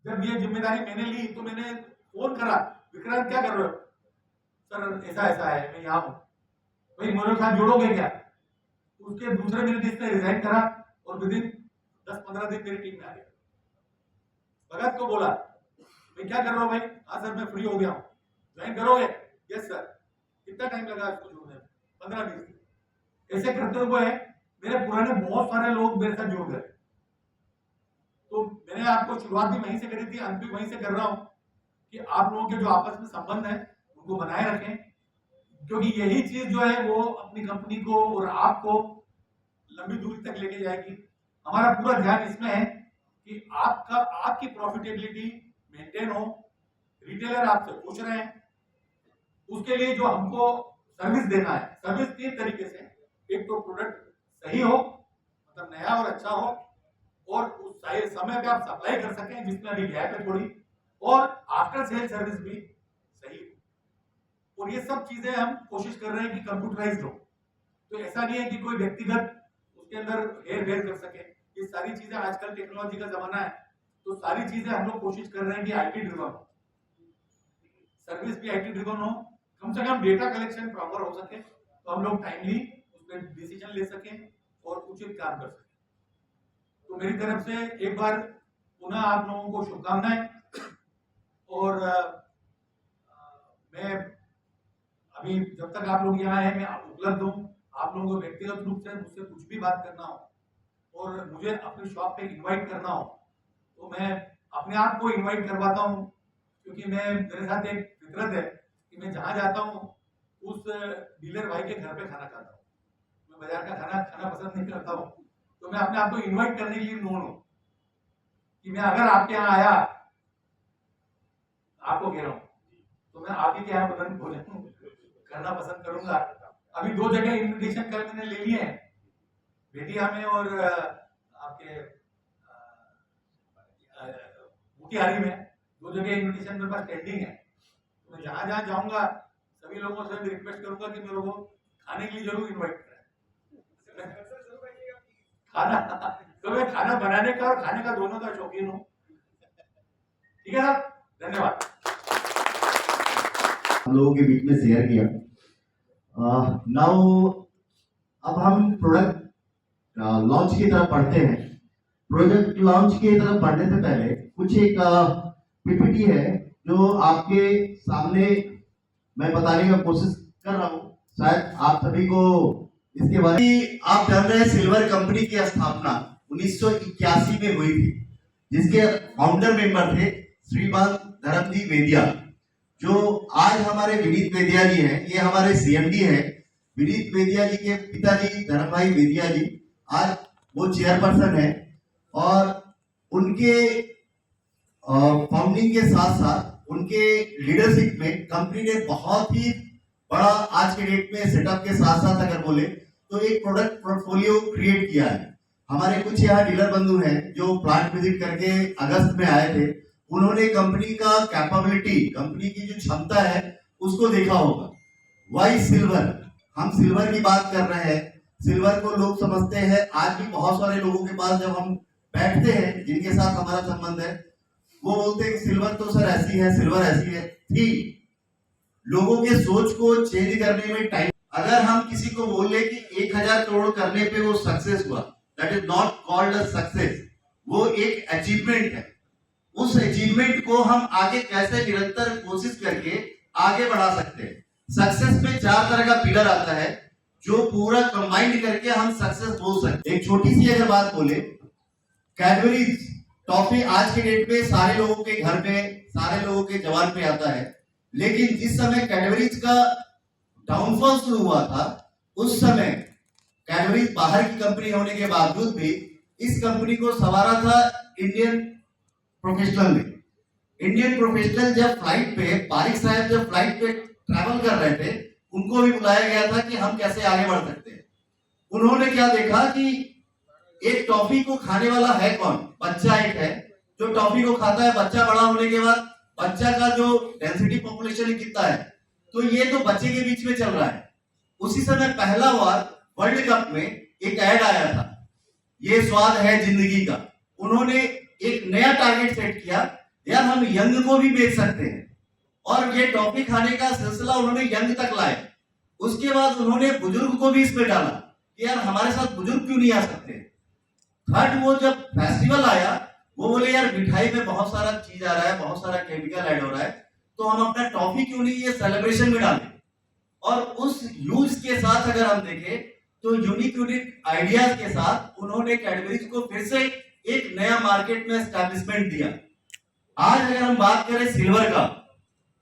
जब ये जिम्मेदारी मैंने ली तो मैंने फोन करा, विक्रांत क्या कर रहे हो? सर ऐसा ऐसा है, मैं यहाँ हूँ। भाई मेरे साथ जोड़ोगे क्या? उसके दूसरे मिनट इसने रिजाइन करा और विद इन 10-15 दिन मेरी टीम में आ गया। भगत को बोला मैं क्या कर रहा हूँ भाई? हाँ सर मैं फ्री हो गया हूँ, ज्वाइन करोगे? Yes sir. कितना टाइम लगा इसको जुड़ने में? 15-20 दिन। ऐसे करते हुए मेरे पुराने बहुत सारे लोग मेरे साथ जुड़ गए। तो मैंने आपको शुरुआत भी वहीं से करी थी, अंत भी वहीं से कर रहा हूँ कि आप लोगों के जो आपस में संबंध है उनको बनाए रखें, क्योंकि यही चीज जो है वो अपनी कंपनी को और आपको लंबी दूरी तक लेके जाएगी। हमारा पूरा ध्यान इसमें है कि आपकी प्रॉफिटेबिलिटी मेंटेन हो, रिटेलर आपसे खुश रहे। उसके लिए जो हमको सर्विस देना है, सर्विस 3 तरीके से, एक तो प्रोडक्ट सही हो, मतलब नया और अच्छा हो, और उस समय पे आप सप्लाई कर सकें जिसमें अभी गैप है थोड़ी, और आफ्टर सेल सर्विस भी सही हो। और ये सब चीजें हम कोशिश कर रहे हैं कि कंप्यूटराइज्ड हो, तो ऐसा नहीं है कि कोई व्यक्तिगत उसके अंदर हेर फेर कर सके। ये सारी चीजें, आजकल टेक्नोलॉजी का जमाना है, तो सारी चीजें हम लोग कोशिश कर रहे हैं कि आईटी ड्रिवन हो, सर्विस भी आईटी ड्रिवन हो, कम से कम डेटा कलेक्शन प्रॉपर हो सके तो हम लोग टाइमली उसमें डिसीजन ले सकें और उचित काम कर सकें। तो मेरी तरफ से एक बार पुनः आप लोगों को शुभकामनाएं। और मैं अभी जब तक आप लोग यहाँ हैं मैं उपलब्ध हूँ। आप लोगों को व्यक्तिगत रूप से मुझसे कुछ भी बात करना हो और मुझे अपनी शॉप पे इनवाइट करना हो तो मैं अपने आप को इनवाइट करवाता हूँ, क्योंकि मेरे साथ एक फितरत है कि मैं जहाँ जाता हूँ उस डीलर भाई के घर पे खाना खाता हूँ। मैं बाजार का खाना खाना पसंद नहीं करता हूँ, तो मैं अपने आप को इनवाइट करने के लिए नोन हूँ कि मैं अगर आपके यहाँ आया, आपको कह रहा हूँ, तो मैं आप ही के यहाँ भोजन करना पसंद करूंगा। अभी 2 जगह इन्विटेशन कल मैंने ले लिए हैं, बेटिया में और आपके मोतिहारी में, 2 जगह इन्विटेशन मेरे पास पेंडिंग है। तो मैं जहां जहां जाऊंगा सभी लोगों से रिक्वेस्ट करूंगा कि मेरे को खाने के लिए जरूर इनवाइट करें। खाना तो मैं खाना बनाने का और खाने का दोनों का शौकीन हूँ। ठीक है साहब, धन्यवाद। हम लोगों के बीच में शेयर किया। नाउ अब हम प्रोडक्ट लॉन्च की तरफ बढ़ते हैं। प्रोडक्ट लॉन्च की तरफ बढ़ने से पहले कुछ एक पीपीटी है जो आपके सामने मैं बताने का कोशिश कर रहा हूँ। शायद आप सभी को इसके बारे में आप जान रहे हैं। सिल्वर कंपनी की स्थापना 1981 में हुई थी, जिसके फाउंडर मेंबर थे श्रीमान धर्मजी वेदिया, जो आज हमारे विनीत वेदिया जी हैं। ये हमारे सीएमडी हैं। विनीत वेदिया जी के पिताजी धर्म भाई वेदिया जी आज वो चेयरपर्सन है, और उनके फाउंडिंग के साथ साथ उनके लीडरशिप में कंपनी ने बहुत ही बड़ा आज के डेट में सेटअप के साथ साथ अगर बोले तो एक प्रोडक्ट पोर्टफोलियो क्रिएट किया है। हमारे कुछ यहाँ डीलर बंधु हैं जो प्लांट विजिट करके अगस्त में आए थे। उन्होंने कंपनी का कैपेबिलिटी, कंपनी की जो क्षमता है उसको देखा होगा। वाई सिल्वर, हम सिल्वर की बात कर रहे हैं। सिल्वर को लोग समझते हैं, आज भी बहुत सारे लोगों के पास जब हम बैठते हैं जिनके साथ हमारा संबंध है, वो बोलते हैं कि सिल्वर तो सर ऐसी है, सिल्वर ऐसी है थी। लोगों के सोच को चेंज करने में टाइम। अगर हम किसी को बोले कि 1000 करोड़ करने पे वो सक्सेस हुआ, that is not called a success, वो एक अचीवमेंट है। उस अचीवमेंट को हम आगे कैसे निरंतर कोशिश करके आगे बढ़ा सकते हैं। सक्सेस में 4 तरह का पिलर आता है जो पूरा कंबाइंड करके हम सक्सेस बोल सकते हैं। एक छोटी सी अगर बात बोले, कैडबरीज टॉफी आज के डेट में सारे लोगों के घर में, सारे लोगों के जवान पे आता है, लेकिन जिस समय कैडबरीज का डाउनफॉल शुरू हुआ था उस समय कैडबरीज बाहर की कंपनी होने के बावजूद भी इस कंपनी को संवारा था इंडियन प्रोफेशनल ने। इंडियन प्रोफेशनल जब फ्लाइट पे, पारिक साहब जब फ्लाइट पे ट्रैवल कर रहे थे, उनको भी बुलाया गया था कि हम कैसे आगे बढ़ सकते हैं। उन्होंने क्या देखा कि एक टॉफी को खाने वाला है कौन? बच्चा एक है जो टॉफी को खाता है। बच्चा बड़ा होने के बाद बच्चा का जो डेंसिटी पॉपुलेशन कितना है, तो ये तो बच्चे के बीच में चल रहा है। उसी समय पहला बार वर्ल्ड कप में एक ऐड आया था, ये स्वाद है जिंदगी का। उन्होंने एक नया टारगेट सेट किया यार हम यंग को भी बेच सकते हैं। और ये टॉफी खाने का सिलसिला उन्होंने यंग तक लाया। उसके बाद उन्होंने बुजुर्ग को भी इसमें डाला कि यार हमारे साथ बुजुर्ग क्यों नहीं आ सकते। थर्ड, वो जब फेस्टिवल आया वो बोले यार मिठाई में बहुत सारा चीज आ रहा है, बहुत सारा केमिकल ऐड हो रहा है, तो हम अपना टॉफी क्यों नहीं ये सेलिब्रेशन में डालें। और उस यूज के साथ अगर हम देखें तो यूनिक यूनिक आइडियाज के साथ उन्होंने कैडबरीज को फिर से एक नया मार्केट में एस्टैब्लिशमेंट दिया। आज अगर हम बात करें सिल्वर का,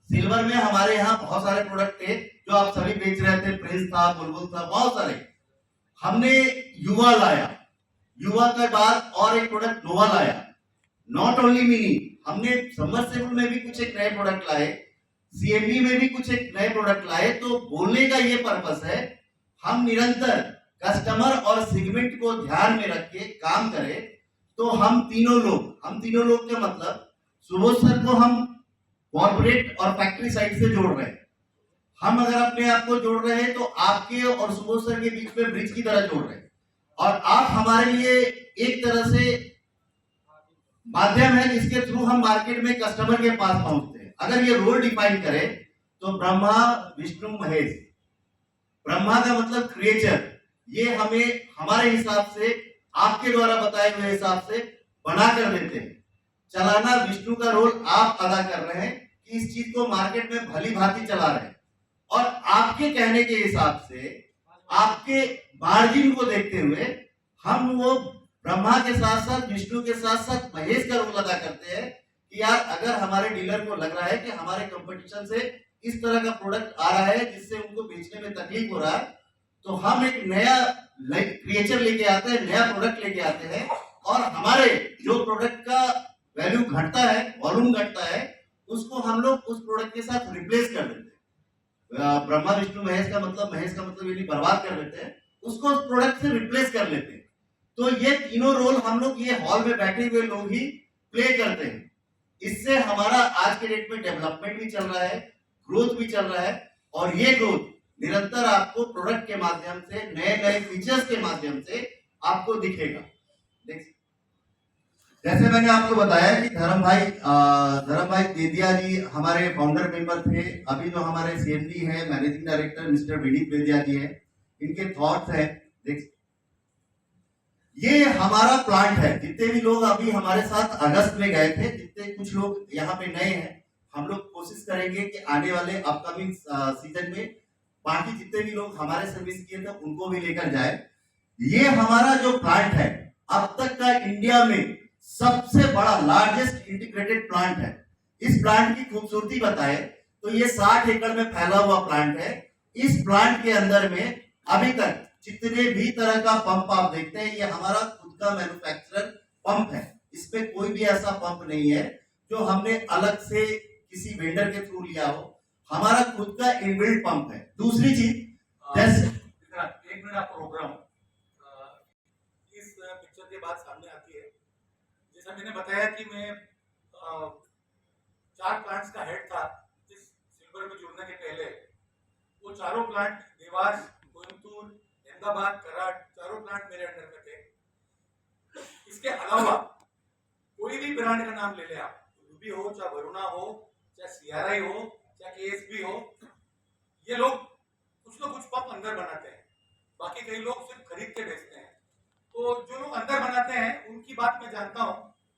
सिल्वर में हमारे यहाँ बहुत सारे प्रोडक्ट थे जो आप सभी बेच रहे थे, प्रिंस था, बुलबुल था, बहुत सारे। हमने युवा लाया, युवा के बाद और एक प्रोडक्ट नोवा लाया। नॉट ओनली मिनी, हमने सबमर्सिबल में भी कुछ एक नए प्रोडक्ट लाए, सीएमबी में भी कुछ एक नए प्रोडक्ट लाए। तो बोलने का ये पर्पस है हम निरंतर कस्टमर और सेगमेंट को ध्यान में रख के काम करें। तो हम तीनों लोग का मतलब सुबोध सर को हम कॉर्पोरेट और फैक्ट्री साइड से जोड़ रहे हैं। हम अगर अपने आप को जोड़ रहे हैं तो आपके और सुबोध सर के बीच में ब्रिज की तरह जोड़ रहे हैं, और आप हमारे लिए एक तरह से माध्यम है जिसके थ्रू हम मार्केट में कस्टमर के पास पहुंचते हैं। अगर ये रोल डिफाइन करें तो ब्रह्मा विष्णु महेश, ब्रह्मा का मतलब क्रिएचर, ये हमें हमारे हिसाब से आपके द्वारा बताए हुए हिसाब से बना कर देते हैं। चलाना विष्णु का रोल आप अदा कर रहे हैं कि इस चीज को मार्केट में भली भांति चला रहे हैं, और आपके कहने के हिसाब से आपके मार्जिन को देखते हुए हम वो ब्रह्मा के साथ साथ विष्णु के साथ साथ महेश का रोल अदा करते हैं कि यार अगर हमारे डीलर को लग रहा है कि हमारे कंपटीशन से इस तरह का प्रोडक्ट आ रहा है जिससे उनको बेचने में तकलीफ हो रहा है, तो हम एक नया क्रिएचर लेके आते हैं, नया प्रोडक्ट लेके आते हैं, और हमारे जो प्रोडक्ट का वैल्यू घटता है, वॉल्यूम घटता है, उसको हम लोग उस प्रोडक्ट के साथ रिप्लेस कर देते हैं। ब्रह्मा विष्णु महेश का मतलब ये नहीं बर्बाद कर देते हैं, उसको उस प्रोडक्ट से रिप्लेस कर लेते हैं। तो ये तीनों रोल हम लोग ये हॉल में बैठे हुए लोग ही प्ले करते हैं। इससे हमारा आज के डेट में डेवलपमेंट भी चल रहा है, ग्रोथ भी चल रहा है, और ये ग्रोथ निरंतर आपको प्रोडक्ट के माध्यम से, नए नए फीचर्स के माध्यम से आपको दिखेगा। जैसे मैंने आपको बताया कि धर्म भाई बेदिया जी हमारे फाउंडर मेंबर थे। अभी जो हमारे सीएमडी है, मैनेजिंग डायरेक्टर मिस्टर विनीत बेदिया जी हैं, इनके थॉट्स हैं। ये हमारा प्लांट है। जितने भी लोग अभी हमारे साथ अगस्त में गए थे, जितने कुछ लोग यहाँ पे नए हैं, हम लोग कोशिश करेंगे कि आने वाले अपकमिंग सीजन में बाकी जितने भी लोग हमारे सर्विस किए थे उनको भी लेकर जाए। ये हमारा जो प्लांट है अब तक का इंडिया में सबसे बड़ा लार्जेस्ट इंटीग्रेटेड प्लांट है। इस प्लांट की खूबसूरती बताए तो ये 60 एकड़ में फैला हुआ प्लांट है। इस प्लांट के अंदर में अभी तक जितने भी तरह का पंप आप देखते हैं, ये हमारा खुद का मैन्युफैक्चरर पंप है। इसमें कोई भी ऐसा पंप नहीं है जो हमने अलग से किसी वेंडर के थ्रू लिया हो, हमारा खुद का इनबिल्ट पंप है। दूसरी चीज, जैसे एक मिनट आपको रोक रहा हूँ, इस पिक्चर के बाद सामने आती है। जैसा मैंने बताया कि मैं 4 प्लांट्स का हेड था इस सिल्वर में जुड़ने के पहले। वो चारों प्लांट देवास, कोयम्बतूर, अहमदाबाद, कराड़, चारों प्लांट मेरे अंडर में थे। इसके अलावा कोई भी ब्रांड का नाम ले ले आप, रूबी हो, चाहे वरुणा हो, चाहे सीआरआई हो, चाहे केएसबी हो, ये लोग कुछ ना कुछ पंप अंदर बनाते हैं, बाकी कई लोग सिर्फ खरीद के बेचते हैं। तो जो लोग अंदर बनाते हैं उनकी बात मैं जानता हूँ,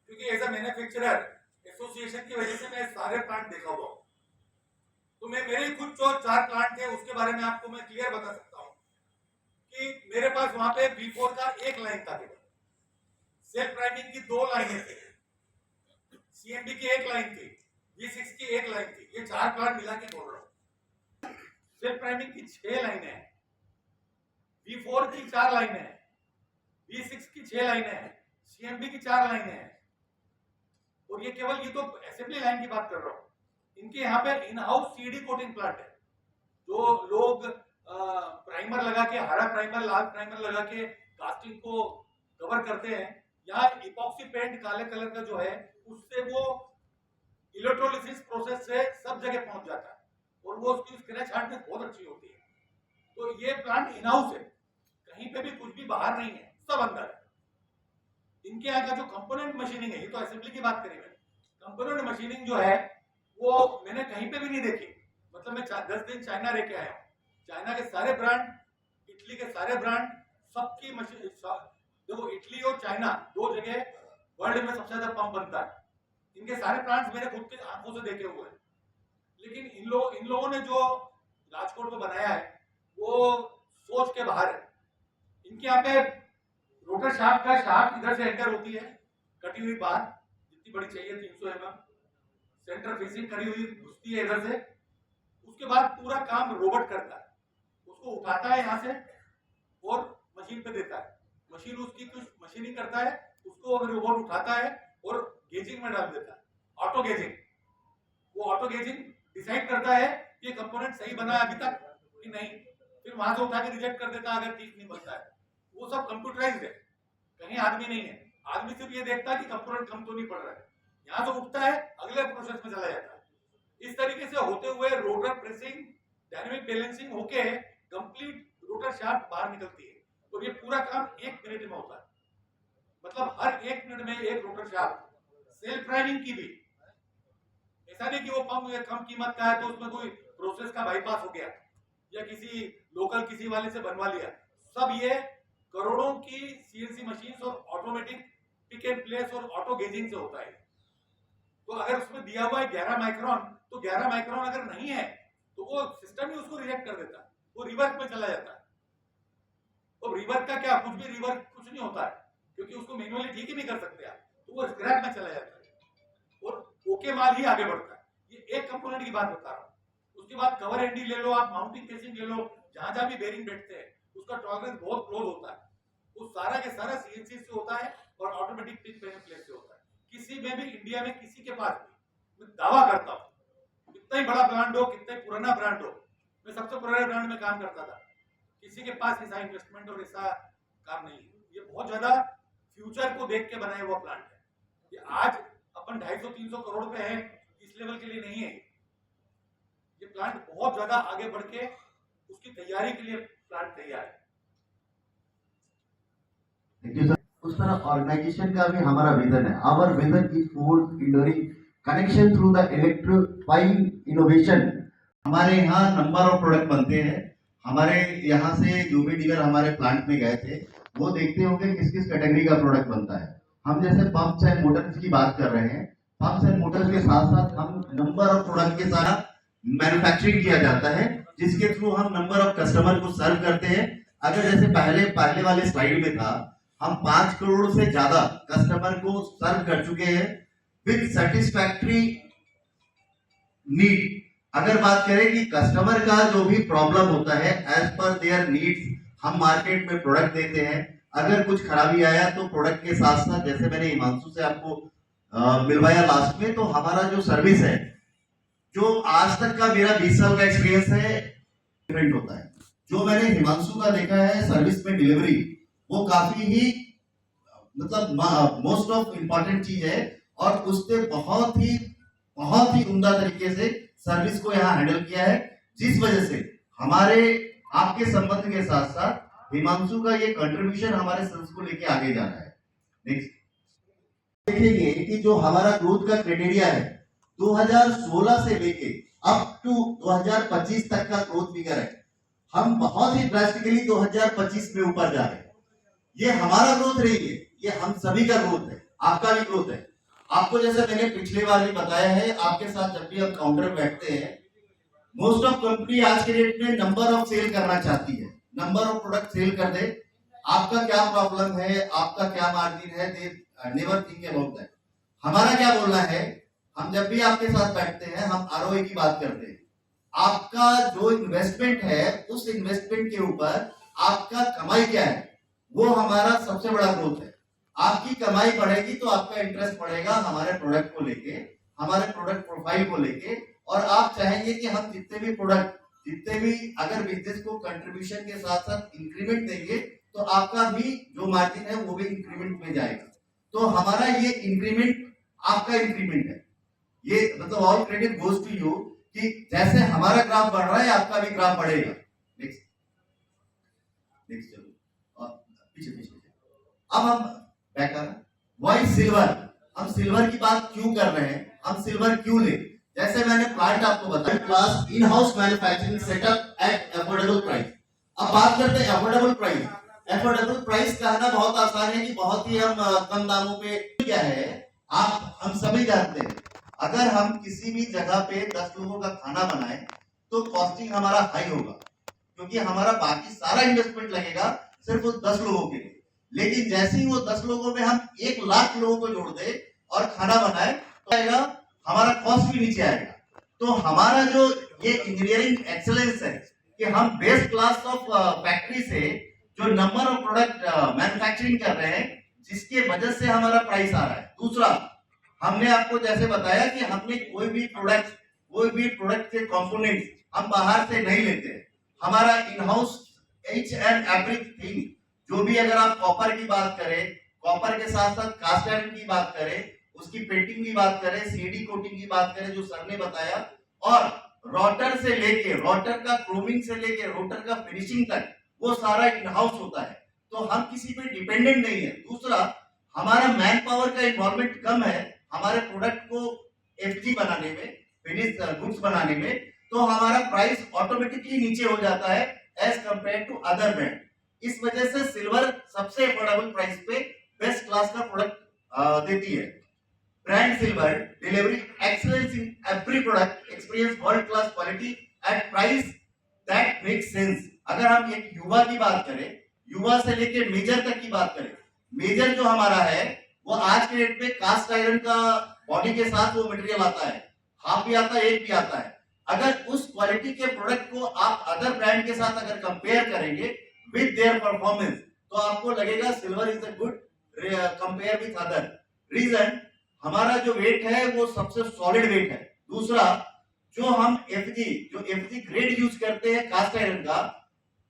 क्योंकि एज अ मैन्युफैक्चरर एसोसिएशन की वजह से मैं सारे प्लांट देखा हुआ हूँ। तो मैं मेरे खुद जो 4 प्लांट थे उसके बारे में आपको मैं क्लियर बता सकता हूँ कि मेरे पास वहां पे V4 का एक लाइन था, केवल सेल्फ प्राइमिंग की 2 लाइनें थी, सीएमडी की 1 लाइन थी, V6 की 1 लाइन थी। ये 4 प्लांट मिला के बोल रहा हूँ। सेल्फ प्राइमिंग की 6 लाइनें हैं, V4 की 4 लाइनें हैं, V6 की 6 लाइनें हैं, सीएमडी की 4 लाइनें हैं। और ये केवल, ये तो असेंबली लाइन की बात कर रहा हूँ। इनके यहाँ पे in house CD coating plant है। जो लोग प्राइमर लगा के, हरा प्राइमर, लाल प्राइमर लगा के कास्टिंग को कवर करते हैं, यहाँ इपॉक्सी पेंट काले कलर का जो है उससे वो इलेक्ट्रोलिसिस प्रोसेस से सब जगह पहुंच जाता है, और वो उसकी स्क्रैच हार्डनेस बहुत अच्छी होती है। तो ये प्लांट इन हाउस है, कहीं पे भी कुछ भी बाहर नहीं है, सब अंदर है। इनके यहाँ का जो कंपोनेंट मशीनिंग है, ये तो असेंबली की बात करी मैंने, कंपोनेंट मशीनिंग जो है वो मैंने कहीं पे भी नहीं देखी। मतलब मैं 10 दिन चाइना रह के आया हूँ, चाइना के सारे ब्रांड, इटली के सारे ब्रांड, सबकी मशीन। देखो इटली और चाइना दो जगह वर्ल्ड में सबसे ज्यादा पंप बनता है, इनके सारे प्लांट्स मैंने खुद के आंखों से देखे हुए हैं। लेकिन इन लोगों ने जो राजकोट में बनाया है वो सोच के बाहर है। इनके यहाँ पे रोटर शाफ्ट का शाफ्ट इधर से एंटर होती है, कटी हुई बार जितनी बड़ी चाहिए 300 mm, सेंटर फेसिंग करी हुई घुसती है इधर से। उसके बाद पूरा काम रोबोट करता है, उसको उठाता है यहाँ से और मशीन पे देता है। मशीन उसकी कुछ मशीनिंग करता है, उसको रोबोट उठाता है और गेजिंग में डाल देता है, ऑटो गेजिंग। वो ऑटो गेजिंग डिसाइड करता है कि कंपोनेंट सही बना है अभी तक कि नहीं, फिर वहां से उठा के रिजेक्ट कर देता है अगर ठीक नहीं बनता है। वो सब कंप्यूटराइज्ड है, कहीं आदमी नहीं है। आदमी सिर्फ ये देखता है कि कंपोनेंट कम तो नहीं पड़ रहा है, यहाँ से उठता है अगले प्रोसेस में चला जाता है। इस तरीके से होते हुए रोटर प्रेसिंग, डायनेमिक बैलेंसिंग होके कंप्लीट रोटर शाफ्ट बाहर निकलती है। तो ये पूरा काम 1 मिनट में होता है। मतलब हर 1 मिनट में एक रोटर शाफ्ट। सेल्फ ड्राइविंग की भी ऐसा नहीं कि वो पंप कम कीमत का है तो उसमें कोई प्रोसेस का बाईपास हो गया या किसी लोकल किसी वाले से बनवा लिया। सब ये करोड़ों की सीएनसी मशीन्स और ऑटोमेटिक पिक एंड प्लेस और ऑटो गेजिंग से होता है। तो अगर उसमें दिया हुआ है 11 माइक्रोन, तो 11 माइक्रोन अगर नहीं है तो वो सिस्टम ही उसको रिजेक्ट कर देता है, वो रिवर्क में चला जाता है। तो रिवर्क का क्या, कुछ भी रिवर्क कुछ नहीं होता है क्योंकि उसको मैनुअली ठीक ही नहीं कर सकते आप, तो वो स्क्रैप में चला जाता है और ओके माल ही आगे बढ़ता है। ये एक कंपोनेंट की बात बता रहा हूँ। उसके बाद कवर एंडी ले लो आप, माउंटिंग केसिंग ले लो, जहां जहां भी बेरिंग बैठते हैं उसका टॉलरेंस बहुत क्लोज होता है। वो सारा के सारा सीएनसी से होता है और ऑटोमेटिक पिक एंड प्लेस से होता है। किसी में भी इंडिया में किसी के पास भी, मैं दावा करता हूँ, कितना ही बड़ा ब्रांड हो, कितना ही पुराना ब्रांड हो, मैं सबसे पुराने ब्रांड में काम करता था, किसी के पास ऐसा इन्वेस्टमेंट और ऐसा काम नहीं है। ये बहुत ज्यादा फ्यूचर को देख के बनाया हुआ प्लांट है। ये आज अपन 250-300 करोड़ पे है, इस लेवल के लिए नहीं है। ये प्लांट बहुत ज्यादा आगे बढ़ के उसकी तैयारी के लिए प्लांट तैयार है। Thank you sir. उस तरह ऑर्गेनाइजेशन का भी हमारा विजन है। Our vision is food enduring connection through the electrifying innovation. हमारे यहाँ नंबर ऑफ प्रोडक्ट बनते हैं। हमारे यहाँ से जो भी डीलर हमारे प्लांट में गए थे वो देखते होंगे किस किस कैटेगरी का प्रोडक्ट बनता है। हम जैसे पंप्स एंड मोटर्स की बात कर रहे हैं, पंप्स एंड मोटर्स के साथ साथ हम नंबर ऑफ प्रोडक्ट के साथ मैन्युफैक्चरिंग किया जाता है, जिसके थ्रू हम नंबर ऑफ कस्टमर को सर्व करते हैं। अगर जैसे पहले वाले स्लाइड में था, हम 5 करोड़ से ज्यादा कस्टमर को सर्व कर चुके हैं विद सेटिस्फैक्टरी नीड। अगर बात करें कि कस्टमर का जो भी प्रॉब्लम होता है एज पर देयर नीड्स हम मार्केट में प्रोडक्ट देते हैं। अगर कुछ खराबी आया तो प्रोडक्ट के साथ साथ, जैसे मैंने हिमांशु से आपको मिलवाया लास्ट में, तो हमारा जो सर्विस है, जो आज तक का मेरा 20 साल का एक्सपीरियंस है, डिफरेंट होता है। जो मैंने हिमांशु का देखा है सर्विस में डिलीवरी, वो काफी ही मतलब मोस्ट ऑफ इम्पोर्टेंट चीज है और उसने बहुत ही उम्दा तरीके से सर्विस को यहाँ हैंडल किया है, जिस वजह से हमारे आपके संबंध के साथ साथ हिमांशु का ये कंट्रीब्यूशन हमारे संस्था को लेके आगे जा रहा है। नेक्स्ट देखेंगे कि जो हमारा ग्रोथ का क्राइटेरिया है 2016 से लेके अप टू 2025 तक का ग्रोथ फिगर है। हम बहुत ही ड्रास्टिकली 2025 में ऊपर जा रहे हैं। ये हमारा ग्रोथ नहीं है, ये हम सभी का ग्रोथ है, आपका भी ग्रोथ है। आपको जैसे मैंने पिछले बार भी बताया है, आपके साथ जब भी हम काउंटर बैठते हैं, मोस्ट ऑफ कंपनी आज के डेट में नंबर ऑफ सेल करना चाहती है, नंबर ऑफ प्रोडक्ट सेल कर दे। आपका क्या प्रॉब्लम है, आपका क्या मार्जिन है, they never think about that. हमारा क्या बोलना है, हम जब भी आपके साथ बैठते हैं हम आरओआई की बात करते हैं। आपका जो इन्वेस्टमेंट है उस इन्वेस्टमेंट के ऊपर आपका कमाई क्या है, वो हमारा सबसे बड़ा ग्रोथ है। आपकी कमाई बढ़ेगी तो आपका इंटरेस्ट बढ़ेगा हमारे प्रोडक्ट को लेके, हमारे प्रोडक्ट प्रोफाइल को लेके, और आप चाहेंगे कि हम जितने भी प्रोडक्ट, जितने भी अगर बिजनेस को कंट्रीब्यूशन के साथ साथ इंक्रीमेंट देंगे तो आपका भी जो मार्जिन है वो भी इंक्रीमेंट में जाएगा। तो हमारा ये इंक्रीमेंट आपका इंक्रीमेंट है। ये मतलब all credit goes to you कि जैसे हमारा ग्राफ बढ़ रहा है आपका भी ग्राफ बढ़ेगा। नेक्स्ट चलो पीछे। अब हम बैक वाई सिल्वर, हम सिल्वर की बात क्यों कर रहे हैं? हम सिल्वर क्यों ले? जैसे मैंने प्लांट आपको बताया, class in house manufacturing setup at affordable price. अब बात करते हैं अफोर्डेबल प्राइस। अफोर्डेबल प्राइस कहना बहुत आसान है कि बहुत ही हम कम दामों पे, क्या है आप हम सभी जानते हैं, अगर हम किसी भी जगह पे 10 लोगों का खाना बनाए तो कॉस्टिंग हमारा हाई होगा, क्योंकि हमारा बाकी सारा इन्वेस्टमेंट लगेगा सिर्फ उस 10 लोगों के लिए। लेकिन जैसे ही वो 10 लोगों में हम 1 लाख लोगों को जोड़ दे और खाना बनाए तो आएगा, हमारा कॉस्ट भी नीचे आएगा। तो हमारा जो ये इंजीनियरिंग एक्सेलेंस है कि हम बेस्ट क्लास ऑफ फैक्ट्री से जो नंबर ऑफ प्रोडक्ट मैन्युफैक्चरिंग कर रहे हैं, जिसके वजह से हमारा प्राइस आ रहा है। दूसरा, हमने आपको जैसे बताया कि हमने कोई भी प्रोडक्ट के कंपोनेंट्स हम बाहर से नहीं लेते। हमारा in house H and everything, जो भी, अगर आप कॉपर की बात करें, कॉपर के साथ साथ कास्ट आयरन की बात करें, उसकी पेंटिंग की बात करें, सीडी कोटिंग की बात करें जो सर ने बताया, और रोटर से लेके, रोटर का क्रोमिंग से लेके रोटर का फिनिशिंग तक वो सारा इन हाउस होता है। तो हम किसी पे डिपेंडेंट नहीं है। दूसरा, हमारा मैन पावर का इन्वॉल्वमेंट कम है हमारे प्रोडक्ट को एफजी बनाने में, फिनिश गुड्स बनाने में, तो हमारा प्राइस ऑटोमेटिकली नीचे हो जाता है as compare to other brand. इस वजह से सिल्वर सबसे अफोर्डेबल प्राइस पे बेस्ट क्लास का प्रोडक्ट देती है। Brand Silver delivery excellence in every product, experience world class quality at price that makes sense. अगर हम एक युवा की बात करें, युवा से लेके मेजर तक की बात करें, मेजर जो हमारा है वो आज के डेट में कास्ट आयरन का बॉडी के साथ वो मटेरियल आता है, हाफ भी आता है, एक भी आता है। अगर उस क्वालिटी के प्रोडक्ट को आप अदर ब्रांड के साथ अगर कंपेयर करेंगे विद देयर परफॉर्मेंस, तो आपको लगेगा Silver is a good compare with other. Reason, हमारा जो वेट है वो सबसे सॉलिड वेट है। दूसरा, जो हम एफजी ग्रेड यूज करते हैं कास्ट आयरन का,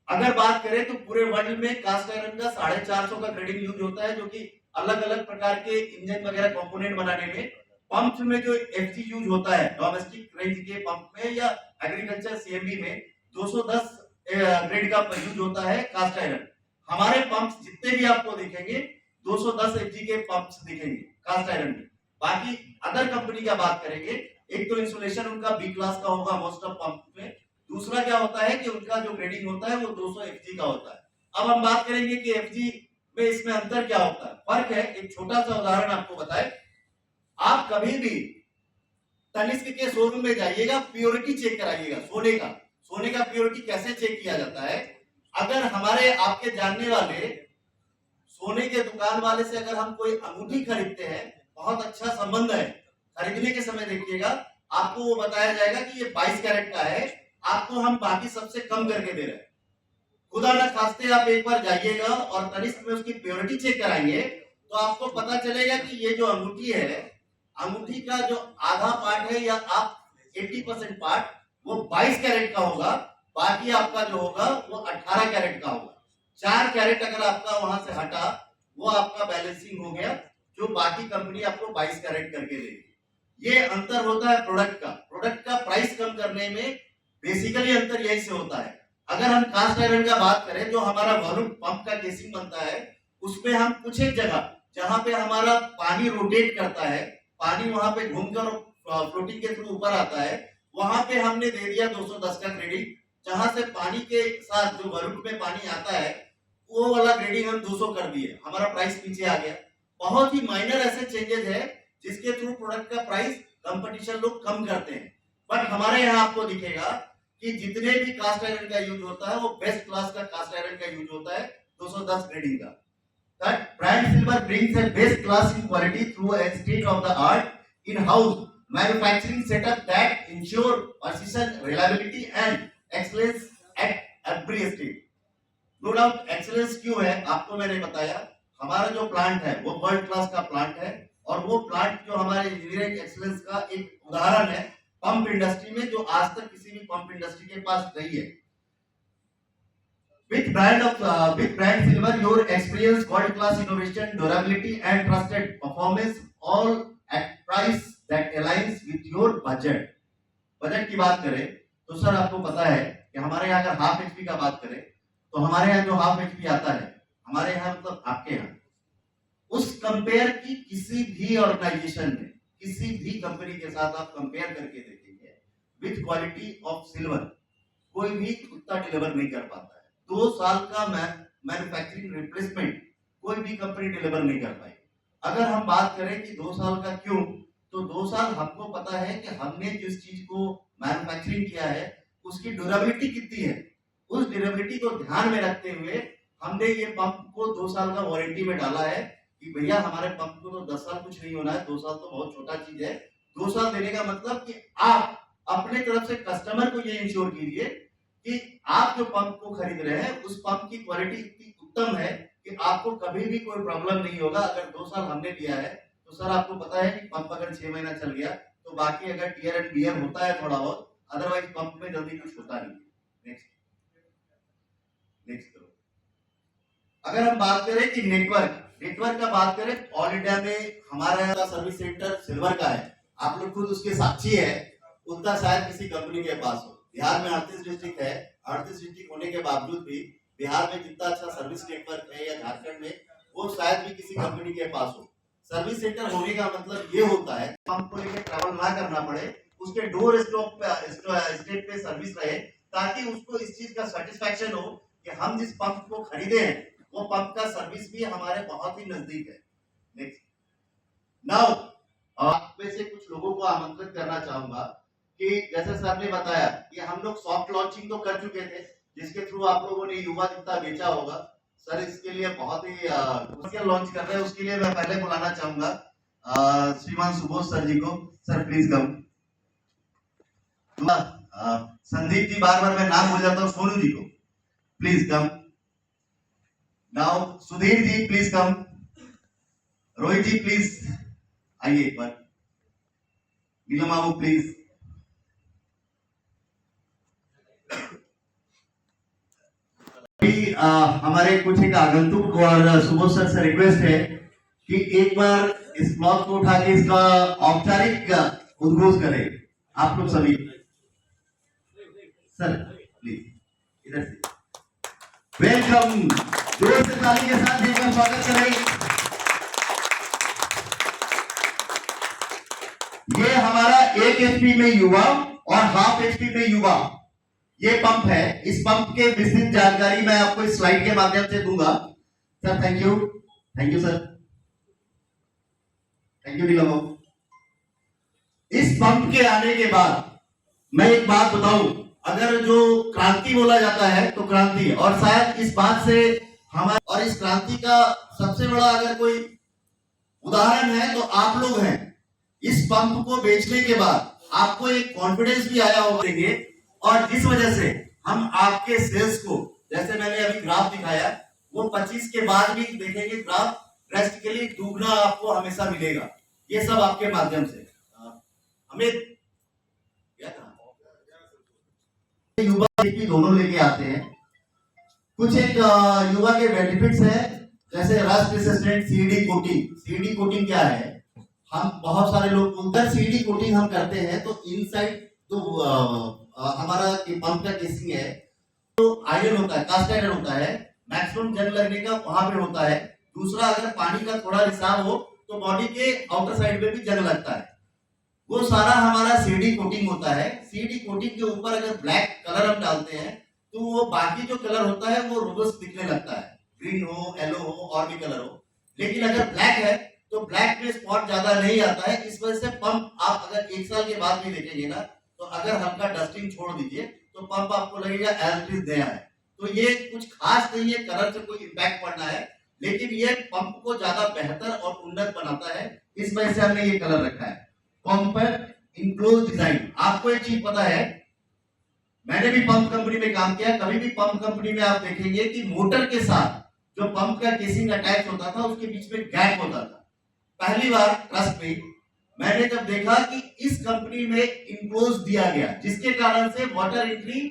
अगर बात करें तो पूरे वर्ल्ड में कास्ट आयरन का 450 का ग्रेडिंग यूज होता है, जो कि अलग अलग प्रकार के इंजन वगैरह कंपोनेंट बनाने में। पंप्स में जो एफजी यूज होता है डोमेस्टिक रेंज के पंप में या एग्रीकल्चर सीएमबी में 210 ग्रेड का यूज होता है कास्ट आयरन। हमारे पंप्स जितने भी आपको दिखेंगे 210 एफजी के पंप्स दिखेंगे कास्ट आयरन में। बाकी अदर कंपनी का बात करेंगे, एक तो इंसुलेशन उनका बी क्लास का होगा मोस्ट ऑफ पंप में, दूसरा क्या होता है कि उनका जो ग्रेडिंग होता है वो 200 एफजी का होता है। अब हम बात करेंगे कि एफजी में इसमें अंतर क्या होता है, फर्क है। एक छोटा सा उदाहरण आपको बताएं, आप कभी भी तनिष्क के शोरूम में जाइएगा, प्योरिटी चेक कराइएगा सोने का प्योरिटी कैसे चेक किया जाता है। अगर हमारे आपके जानने वाले सोने के दुकान वाले से अगर हम कोई अंगूठी खरीदते हैं, बहुत अच्छा संबंध है, खरीदने के समय देखिएगा आपको वो बताया जाएगा कि ये 22 कैरेट का है, आपको हम बाकी सबसे कम करके दे रहे हैं। खुदा न खास्ते आप एक बार जाइएगा और तनिष्क में उसकी प्योरिटी चेक कराएंगे तो आपको पता चलेगा कि ये जो अंगूठी है, अंगूठी का जो आधा पार्ट है या आप 80% पार्ट वो 22 कैरेट का होगा, बाकी आपका जो होगा वो 18 कैरेट का होगा। 4 कैरेट अगर आपका वहां से हटा, वो आपका बैलेंसिंग हो गया, जो बाकी कंपनी आपको 22 कैरेट करके देगी। ये अंतर होता है प्रोडक्ट का प्राइस कम करने में, बेसिकली अंतर यही से होता है। अगर हम कास्ट आयरन का बात करें, जो हमारा वॉल्यूम पंप का केसिंग बनता है, उसमें हम कुछ एक जगह जहां पे हमारा पानी रोटेट करता है, पानी वहां पे घूमकर फ्लोटिंग के थ्रू ऊपर आता है, वहां पे हमने दे दिया 210 का ग्रेडिंग, जहां से पानी के साथ जो वॉल्यूम में पानी आता है वो वाला ग्रेडिंग हम 200 कर दिए, हमारा प्राइस नीचे आ गया। बहुत ही माइनर ऐसे चेंजेस है जिसके थ्रू प्रोडक्ट का प्राइस कंपटीशन लोग कम करते हैं। बट हमारे यहाँ आपको दिखेगा कि जितने भी कास्ट आयरन का यूज होता है वो बेस्ट क्लास का कास्ट आयरन का यूज होता है 210 ग्रेडिंग का। That brand silver brings a best class in quality through a state of the art in-house manufacturing setup that ensure precision, reliability and excellence at every stage. No doubt excellence क्यों है आपको मैंने बताया। हमारा जो plant है वो world class का प्लांट है, और वो प्लांट जो हमारे इंजीनियरिंग एक्सीलेंस का एक उदाहरण है पंप इंडस्ट्री में, जो आज तक किसी भी पंप इंडस्ट्री के पास नहीं है। With brand silver, your experience, world class innovation, durability and trusted performance, all at price that aligns with your budget. Budget की बात करें तो सर आपको पता है कि हमारे यहाँ अगर हाफ एचपी का बात करें तो हमारे यहाँ जो हाफ एचपी आता है, हमारे यहाँ मतलब आपके यहाँ, उस कंपेयर की किसी भी ऑर्गेनाइजेशन में किसी भी कंपनी के साथ आप कंपेयर करके देखेंगे, विथ क्वालिटी ऑफ सिल्वर कोई भी उतना डिलीवर नहीं कर पाता है। 2 साल का मैन्युफैक्चरिंग रिप्लेसमेंट कोई भी कंपनी डिलीवर नहीं कर पाई। अगर हम बात करें कि 2 साल का क्यों, तो 2 साल हमको पता है कि हमने जिस चीज को मैन्युफैक्चरिंग किया है उसकी ड्यूरेबिलिटी कितनी है। उस ड्यूरेबिलिटी को ध्यान में रखते हुए हमने ये पंप को 2 साल का वारंटी में डाला है कि भैया हमारे पंप को तो 10 साल कुछ नहीं होना है, 2 साल तो बहुत छोटा चीज है। 2 साल देने का मतलब कि आप अपने तरफ से कस्टमर को ये इंश्योर कीजिए कि आप जो पंप को खरीद रहे हैं उस पंप की क्वालिटी इतनी उत्तम है कि आपको कभी भी कोई प्रॉब्लम नहीं होगा। अगर 2 साल हमने लिया है तो सर आपको पता है कि पंप अगर 6 महीना चल गया तो बाकी अगर टीयर एंड बियर होता है थोड़ा बहुत, अदरवाइज पंप में जल्दी कुछ होता नहीं। नेक्स्ट करो। अगर हम बात करें कि नेटवर्क का बात करें, ऑल इंडिया में हमारा सर्विस सेंटर सिल्वर का है, आप लोग खुद उसके साक्षी है। उतना शायद किसी कंपनी के पास हो। बिहार में 38 डिस्ट्रिक्ट है, 38 डिस्ट्रिक्ट होने के बावजूद भी बिहार में जितना अच्छा सर्विस नेटवर्क है या झारखंड में, वो शायद भी किसी कंपनी के पास हो। सर्विस सेंटर होने का मतलब ये होता है पंप को लेकर ट्रैवल ना करना पड़े, उसके डोर स्टॉप स्टेट पे सर्विस रहे, ताकि उसको इस चीज का सेटिस्फैक्शन हो कि हम जिस पंप को खरीदे हैं वो पंप का सर्विस भी हमारे बहुत ही नजदीक है। नेक्स्ट नाउ आप में से कुछ लोगों को आमंत्रित करना चाहूंगा कि जैसे सर ने बताया कि हम लोग सॉफ्ट लॉन्चिंग तो कर चुके थे, जिसके थ्रू आप लोगों ने युवा जितना बेचा होगा। सर इसके लिए बहुत ही लॉन्च कर रहे हैं, उसके लिए मैं पहले बुलाना चाहूंगा श्रीमान सुबोध सर जी को। Sir please come. Sandeep ji, बार बार मैं नाम भूल जाता हूँ, सोनू जी को please come. Now Sudhir ji please come. Rohit ji please आइए एक बार। नीलम बाबू प्लीज। हमारे कुछ एक आगंतुक और सुबोध सर से रिक्वेस्ट है कि एक बार इस ब्लॉग को उठा के इसका औपचारिक उद्घोष करें आप लोग सभी। सर प्लीज इधर से वेलकम, जोर से ताली के साथ देकर स्वागत करें। ये हमारा 1 HP में युवा और हाफ HP में युवा ये पंप है। इस पंप के विस्तृत जानकारी मैं आपको इस स्लाइड के माध्यम से दूंगा। Sir thank you sir, thank you Neelam. इस पंप के आने के बाद मैं एक बात बताऊं, अगर जो क्रांति बोला जाता है तो क्रांति, और शायद इस बात से हमारे और इस क्रांति का सबसे बड़ा अगर कोई उदाहरण है तो आप लोग हैं। इस पंप को बेचने के बाद आपको एक कॉन्फिडेंस भी आया होगा, और जिस वजह से हम आपके सेल्स को, जैसे मैंने अभी ग्राफ दिखाया, वो 25 के बाद भी देखेंगे ग्राफ ड्रेस्टिकली दुगना आपको हमेशा मिलेगा। ये सब आपके माध्यम से हमें क्या युवा दोनों लेके आते हैं। कुछ एक युवा के बेनिफिट्स है, जैसे rust resistant CD coating. CD coating क्या है? हम बहुत सारे लोग उधर सीडी कोटिंग हम करते हैं तो इनसाइड तो हमारा पंप का केसिंग है तो आयरन होता है, कास्ट आयरन होता है, मैक्सिमम जंग लगने का वहां पे होता है। दूसरा, अगर पानी का थोड़ा रिसाव हो तो बॉडी के आउटर साइड पे भी जंग लगता है। वो सारा हमारा सीडी कोटिंग होता है। सीडी कोटिंग के ऊपर अगर ब्लैक कलर हम डालते हैं तो वो बाकी जो कलर होता है वो रोबस्ट दिखने लगता है, ग्रीन हो, येलो हो, और भी कलर हो। लेकिन अगर ब्लैक है तो ब्लैक में स्पॉट ज्यादा नहीं आता है। इस वजह से पंप आप अगर 1 साल के बाद भी देखेंगे ना, तो अगर हल्का डस्टिंग छोड़ दीजिए तो पंप आपको लगेगा एज इट इज नया है। तो ये कुछ खास नहीं है, कलर से कोई इंपैक्ट पड़ना है, लेकिन ये पंप को ज्यादा बेहतर और उन्नत बनाता है। इस वजह से हमने ये कलर रखा है। Compact enclose design. आपको एक चीज पता है, मैंने भी पंप कंपनी में काम किया, कभी भी पंप कंपनी में आप देखेंगे कि मोटर के साथ जो पंप का केसिंग अटैच होता था उसके बीच में गैप होता था। पहली बार ट्रस्ट में मैंने जब देखा कि इस कंपनी में इनक्लोज दिया गया, जिसके कारण से वाटर एंट्री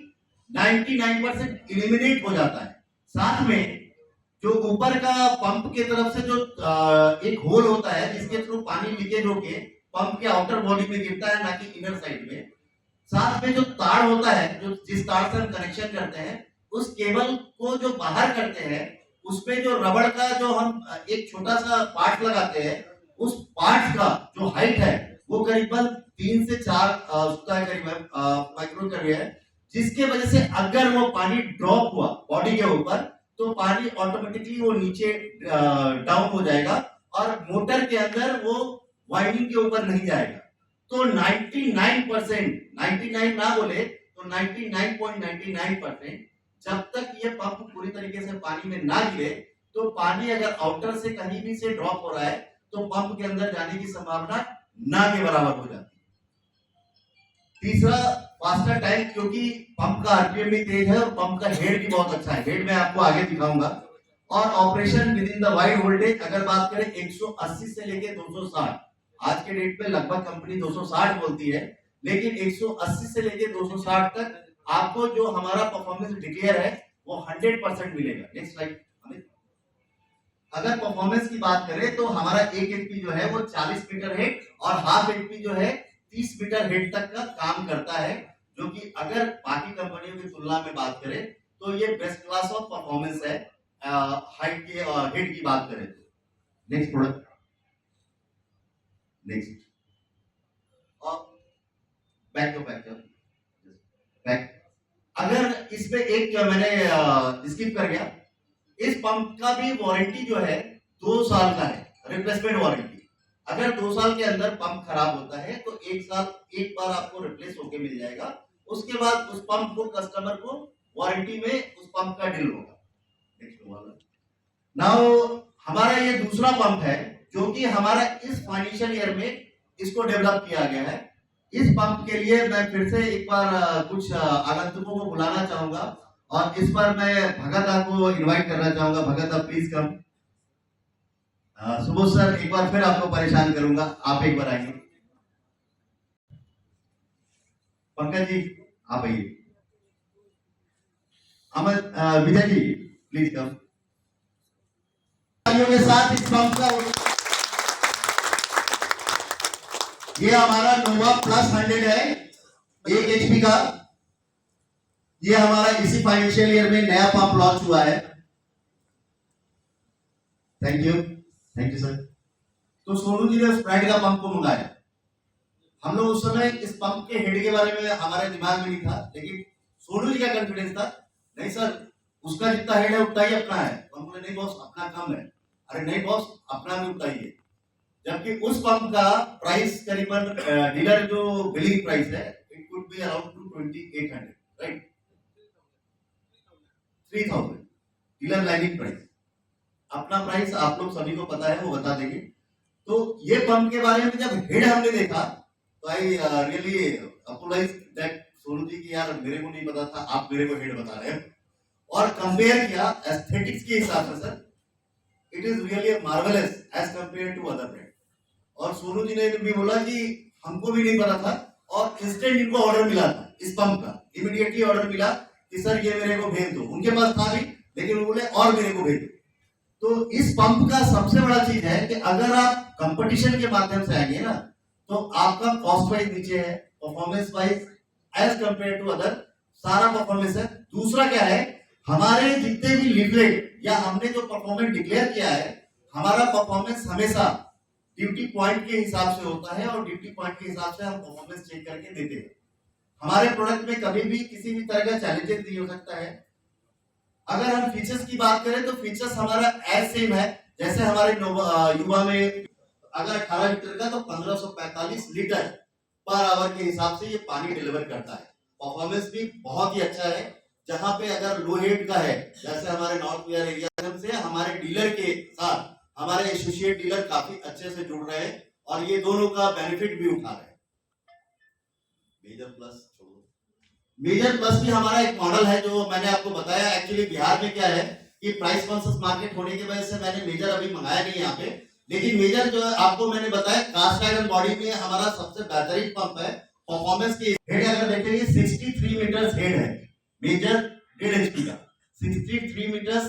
99% इलिमिनेट हो जाता है। साथ में जो ऊपर का पंप के तरफ से जो एक होल होता है जिसके थ्रू पानी लीकेज होके पंप के आउटर बॉडी में गिरता है, ना कि इनर साइड में। साथ में जो तार होता है, जो जिस तार से हम कनेक्शन करते हैं, उस केबल को जो बाहर करते हैं उसमें जो रबड़ का जो हम एक छोटा सा पार्ट लगाते हैं, उस पार्ट का जो हाइट है वो करीबन 3 से 4 उसका है करीबन माइक्रोन कर रहा है, जिसके वजह से अगर वो पानी ड्रॉप हुआ बॉडी के ऊपर तो पानी ऑटोमेटिकली वो नीचे डाउन हो जाएगा और मोटर के अंदर वो वाइंडिंग के ऊपर नहीं जाएगा। तो 99%, 99 ना बोले तो 99.99% जब तक ये पंप पूरी तरीके से पानी में ना गिरे, तो पानी अगर आउटर से कहीं भी से ड्रॉप हो रहा है तो पंप के अंदर जाने की संभावना ना के बराबर हो जाती है। तीसरा, फास्टर टाइम, क्योंकि पंप का आरपीएम भी तेज है और पंप का हेड भी बहुत अच्छा है। हेड मैं आपको आगे दिखाऊंगा। और operation with in the wide voltage अगर बात करें 180 से लेके 260, आज के डेट पे लगभग कंपनी 260 बोलती है, लेकिन 180 से लेके 260 तक आपको जो हमारा परफॉर्मेंस डिक्लेयर है वो 100% मिलेगा। Next slide. अगर परफॉर्मेंस की बात करें तो हमारा 1 एचपी जो है वो 40 मीटर हेड और हाफ एचपी जो है 30 मीटर हेड तक का काम करता है, जो कि अगर बाकी कंपनियों की तुलना में बात करें तो ये बेस्ट क्लास ऑफ परफॉर्मेंस है हाइट के और हेड की बात करें तो। Next product. नेक्स्ट और बैक टू बैक। अगर इसमें एक मैंने स्किप कर गया, इस पंप का भी वारंटी जो है 2 साल का है, रिप्लेसमेंट वारंटी। अगर 2 साल के अंदर पंप खराब होता है तो 1 साल एक बार आपको रिप्लेस होके मिल जाएगा। उसके बाद उस पंप को कस्टमर को वारंटी में उस पंप का डील होगा। नेक्स्ट वाला। नाउ हमारा ये दूसरा पंप है जो कि हमारा इस फाइनेंशियल ईयर में इसको डेवलप किया गया है। इस पंप के लिए मैं फिर से एक बार कुछ आगंतुकों को बुलाना चाहूंगा और इस बार मैं भगत को इनवाइट करना चाहूंगा। भगत प्लीज कम। सुबोध सर, एक बार फिर आपको परेशान करूंगा, आप एक बार आएंगे। पंकज जी आप आइए। अमित विजय जी प्लीज कम। के साथ इस पंप का ये हमारा नोवा प्लस 100 है, 1 एचपी का। ये हमारा इसी फाइनेंशियल ईयर में नया पंप लॉन्च हुआ है। Thank you sir. तो सोनू जी ने स्प्राइट का पंप को मंगाया। हम लोग उस समय इस पंप के हेड के बारे में हमारे दिमाग में नहीं था, लेकिन सोनू जी का कॉन्फिडेंस था, नहीं सर उसका जितना हेड है उतना ही अपना है। हम बोले नहीं बॉस अपना कम है। अरे नहीं बॉस अपना भी उतना ही है। जबकि उस पंप का प्राइस करीबन डीलर जो बिलिंग प्राइस है it could be around 2800, right, 3000 dealer lining price. अपना प्राइस आप लोग सभी को पता है, वो बता देंगे। तो ये पंप के बारे में जब हेड हमने देखा तो I really apologize that Sonu ji की, यार मेरे को नहीं पता था, आप मेरे को हेड बता रहे हैं। और कंपेयर किया एस्थेटिक्स के हिसाब से, sir it is really marvellous as compare to other brand. और सोनू जी ने भी बोला कि हमको भी नहीं पता था और इंस्टेंट इनको ऑर्डर मिला था इस पंप का। इमीडिएटली ऑर्डर मिला कि सर ये मेरे को भेज दो। उनके पास था भी, लेकिन वो बोले और मेरे को भेज दो। तो इस पंप का सबसे बड़ा चीज है कि अगर आप कंपटीशन के माध्यम से आएंगे ना तो आपका कॉस्ट वाइज नीचे है, performance wise as compare to other सारा परफॉर्मेंस है। दूसरा क्या है, हमारे जितने भी लीफलेट या हमने जो परफॉर्मेंस डिक्लेयर किया है, हमारा परफॉर्मेंस हमेशा ड्यूटी पॉइंट के हिसाब से होता है और ड्यूटी पॉइंट के हिसाब से हम परफॉर्मेंस चेक करके देते हैं। हमारे प्रोडक्ट में कभी भी किसी भी तरह का चैलेंजेस नहीं हो सकता है। अगर हम फीचर्स की बात करें तो फीचर्स हमारा एज सेम है जैसे हमारे युवा में। अगर 18 लीटर का तो 1545 लीटर पर आवर के हिसाब से ये पानी डिलीवर करता है। परफॉर्मेंस भी बहुत ही अच्छा है। जहां पे अगर लो हेड का है, जैसे हमारे नॉर्थ बिहार एरिया से हमारे डीलर के साथ हमारे एसोसिएट डीलर काफी अच्छे से जुड़ रहे हैं और ये दोनों का बेनिफिट भी उठा रहे हैं। मेजर प्लस भी हमारा एक मॉडल है जो मैंने आपको बताया। एक्चुअली बिहार में क्या है कि प्राइस कॉन्शियस मार्केट होने की वजह से मैंने मेजर अभी मंगाया नहीं यहाँ पे, लेकिन मेजर जो है आपको मैंने बताया कास्ट आयरन बॉडी में हमारा सबसे बेहतरीन पंप है। परफॉर्मेंस की हेड अगर देखेंगे 63 मीटर हेड है मेजर 1.5 एचपी का। 63 मीटर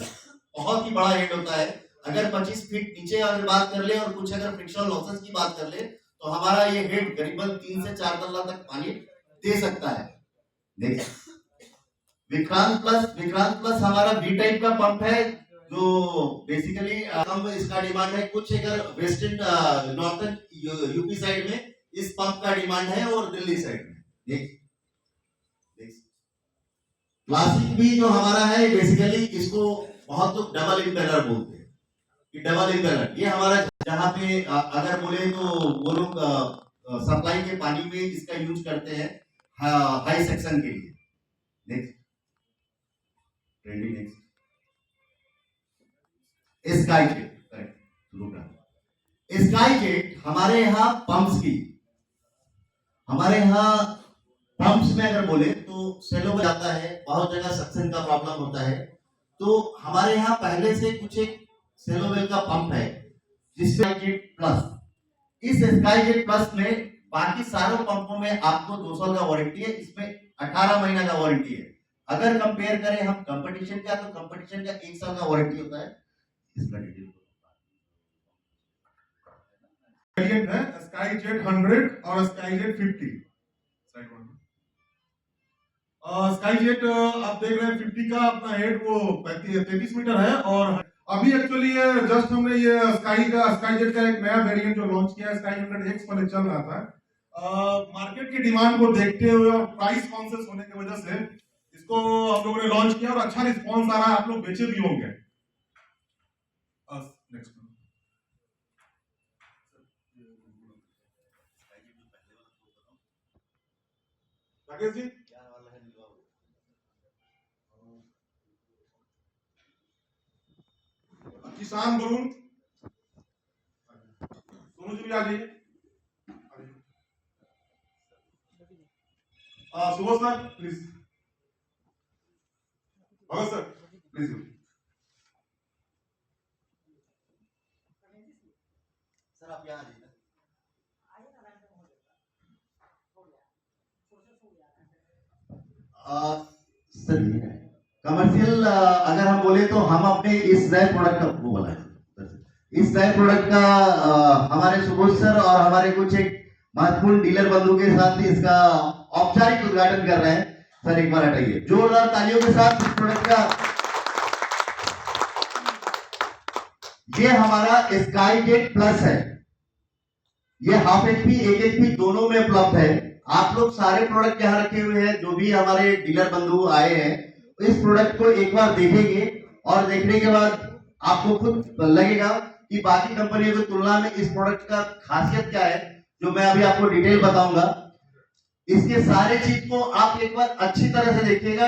बहुत ही बड़ा हेड होता है। अगर 25 फीट नीचे अगर बात कर ले और कुछ अगर फ्रिक्शनल लॉसेस की बात कर ले तो हमारा ये हेड करीबन 3 से 4 तल्ला तक पानी दे सकता है। विक्रांत प्लस हमारा बी टाइप का पंप है जो बेसिकली हम इसका डिमांड है कुछ अगर वेस्टर्न नॉर्थन यूपी साइड में इस पंप का डिमांड है और दिल्ली साइड में। देखिए क्लासिक भी जो हमारा है बेसिकली इसको बहुत लोग डबल इम्पेलर बोलते हैं कि डबल इम्पेलर ये हमारा जहाँ पे अगर बोले तो वो लोग सप्लाई के पानी में इसका यूज करते हैं हाई सेक्शन के लिए। Next trending next sky jet correct शुरू कर। स्काई जेट हमारे यहाँ पंप्स की हमारे यहाँ पंप्स में अगर बोले तो सेलो में जाता है, बहुत जगह सक्शन का प्रॉब्लम होता है, तो हमारे यहाँ पहले से कुछ एक सेलोवेल का पंप है जिसमें जेट प्लस। इस स्काई जेट प्लस में बाकी सारे पंपों में आपको 2 साल का वारंटी है, इसमें 18 महीना का वारंटी है। अगर कंपेयर करें हम कंपटीशन का तो कंपटीशन का 1 साल का वारंटी होता है। इसका डिटेल वेरिएंट है स्काई जेट 100 और sky jet 50 side one. Sky jet आप देख रहे हैं 50 का अपना हेड वो 33 मीटर है और अभी एक्चुअली ये जस्ट हमने ये स्काई जेट का एक नया वेरिएंट जो लॉन्च किया है स्काई 100X पर चल रहा था। मार्केट की डिमांड को देखते हुए और प्राइस कॉन्शियस होने की वजह से इसको हम लोगों ने लॉन्च किया और अच्छा रिस्पांस आ रहा है, आप लोग बेचे भी होंगे। नेक्स्ट राकेश जी किसान वरुण सोनू जी भी आ जाइए। सुबह sir please, Bhagat sir please. Sir आप यहाँ आइए। सर कमर्शियल अगर हम बोले तो हम अपने इस नए प्रोडक्ट का वो बोला इस नए प्रोडक्ट का हमारे सुबोध सर और हमारे कुछ एक महत्वपूर्ण डीलर बंधु के साथ इसका औपचारिक उद्घाटन कर रहे हैं। सर एक बार हटाइए जोरदार तालियों के साथ इस प्रोडक्ट का। ये हमारा स्काई जेट प्लस है, ये हाफ HP 1 HP दोनों में उपलब्ध है। आप लोग सारे प्रोडक्ट यहाँ रखे हुए हैं, जो भी हमारे डीलर बंधु आए हैं इस प्रोडक्ट को एक बार देखेंगे और देखने के बाद आपको खुद लगेगा कि बाकी कंपनियों की तुलना में इस प्रोडक्ट का खासियत क्या है, जो मैं अभी आपको डिटेल बताऊंगा। इसके सारे चीज को आप एक बार अच्छी तरह से देखिएगा,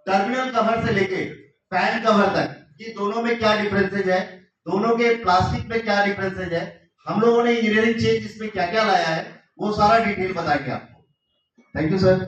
टर्मिनल कवर से लेके फैन कवर तक कि दोनों में क्या डिफरेंसेज है, दोनों के प्लास्टिक में क्या डिफरेंसेज है, हम लोगों ने इंजीनियरिंग चेंज इसमें क्या क्या लाया है, वो सारा डिटेल बताएंगे आपको। Thank you sir.